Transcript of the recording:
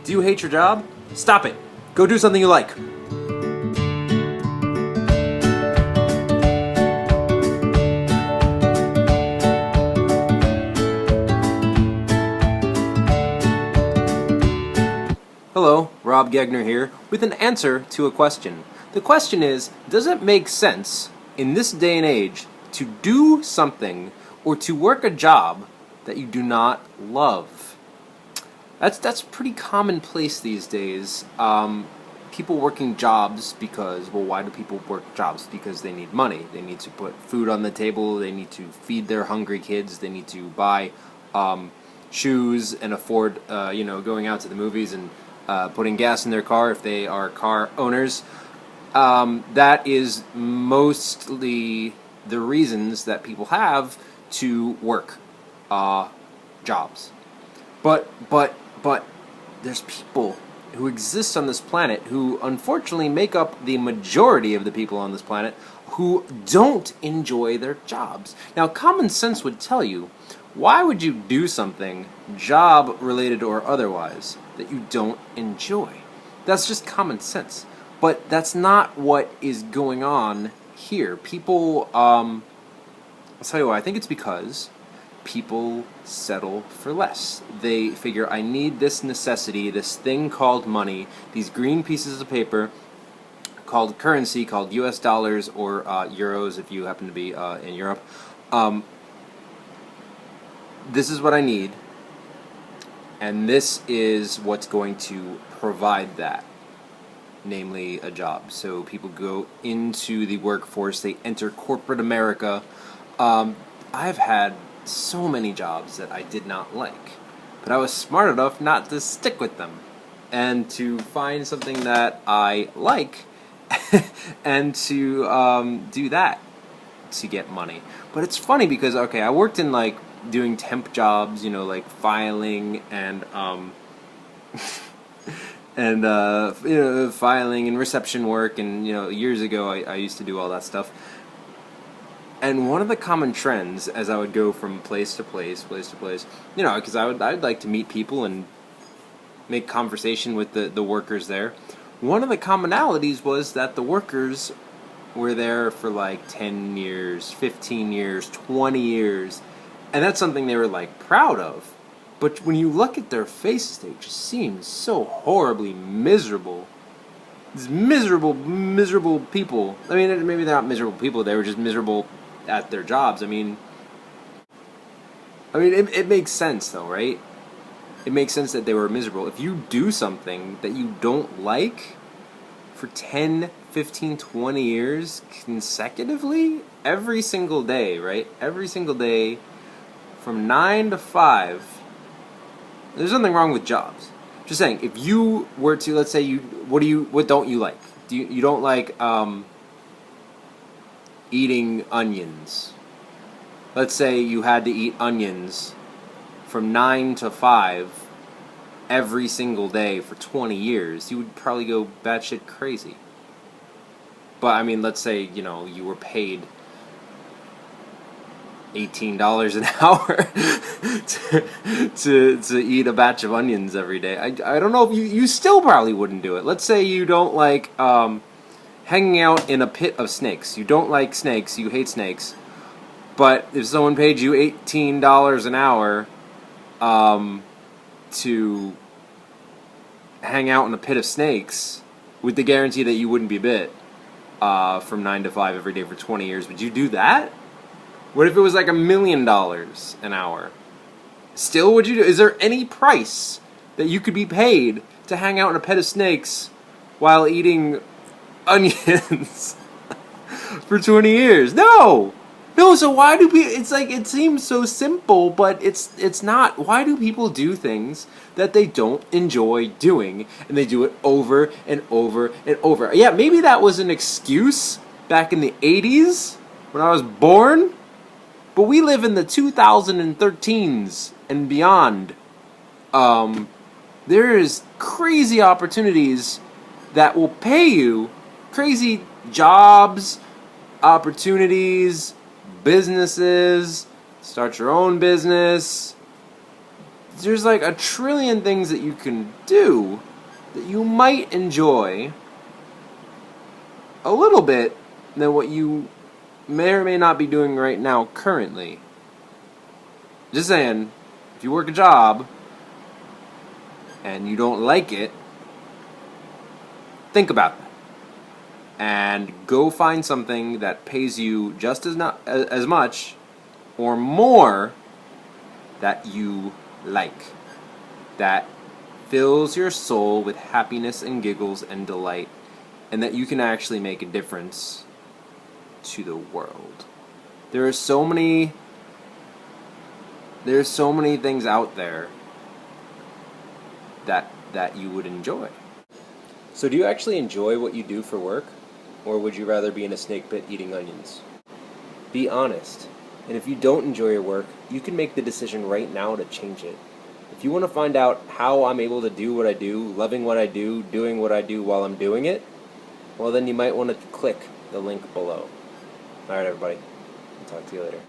Do you hate your job? Stop it. Go do something you like. Hello, Rob Gegner here, with an answer to a question. The question is, does it make sense in this day and age to do something or to work a job that you do not love? That's pretty commonplace these days. People working jobs because, well, why do people work jobs? Because they need money. They need to put food on the table. They need to feed their hungry kids. They need to buy shoes and afford, going out to the movies and putting gas in their car if they are car owners. That is mostly the reasons that people have to work jobs. But there's people who exist on this planet who unfortunately make up the majority of the people on this planet who don't enjoy their jobs. Now, common sense would tell you, why would you do something, job-related or otherwise, that you don't enjoy? That's just common sense. But that's not what is going on here. People, I'll tell you why. I think it's because people settle for less. They figure, I need this necessity, this thing called money, these green pieces of paper called currency, called US dollars or euros if you happen to be in Europe. This is what I need, and this is what's going to provide that, namely a job. So people go into the workforce, they enter corporate America. I've had so many jobs that I did not like, but I was smart enough not to stick with them and to find something that I like and to do that to get money. But it's funny because, okay, I worked in like doing temp jobs, like filing and filing and reception work, and years ago I used to do all that stuff. And one of the common trends as I would go from place to place, because I'd like to meet people and make conversation with the workers there. One of the commonalities was that the workers were there for like 10 years, 15 years, 20 years, and that's something they were like proud of. But when you look at their faces, they just seem so horribly miserable. These miserable people. I mean, maybe they're not miserable people, they were just miserable at their jobs. I mean, it makes sense though, right? It makes sense that they were miserable. If you do something that you don't like for 10, 15, 20 years consecutively, every single day, right? Every single day from 9 to 5, there's nothing wrong with jobs. Just saying, if you were to, let's say what don't you like? You don't like eating onions. Let's say you had to eat onions from 9 to 5 every single day for 20 years. You would probably go batshit crazy. But I mean, let's say, you were paid $18 an hour to eat a batch of onions every day. I don't know if you still probably wouldn't do it. Let's say you don't like hanging out in a pit of snakes. You don't like snakes, you hate snakes. But if someone paid you $18 an hour to hang out in a pit of snakes with the guarantee that you wouldn't be bit from 9 to 5 every day for 20 years, would you do that? What if it was like $1 million an hour? Still, would you do? Is there any price that you could be paid to hang out in a pit of snakes while eating onions for 20 years? No! So why do people, it's like, it seems so simple, but it's not. Why do people do things that they don't enjoy doing, and they do it over and over and over? Yeah, maybe that was an excuse back in the 80s when I was born, but we live in the 2013s and beyond. There's crazy opportunities that will pay you, crazy jobs, opportunities, businesses, start your own business, there's like a trillion things that you can do that you might enjoy a little bit than what you may or may not be doing right now currently. Just saying, if you work a job and you don't like it, think about that. And go find something that pays you just as much or more that you like. That fills your soul with happiness and giggles and delight, and that you can actually make a difference to the world. There's so many things out there that you would enjoy. So do you actually enjoy what you do for work? Or would you rather be in a snake pit eating onions? Be honest. And if you don't enjoy your work, you can make the decision right now to change it. If you want to find out how I'm able to do what I do, loving what I do, doing what I do while I'm doing it, well then you might want to click the link below. Alright everybody, I'll talk to you later.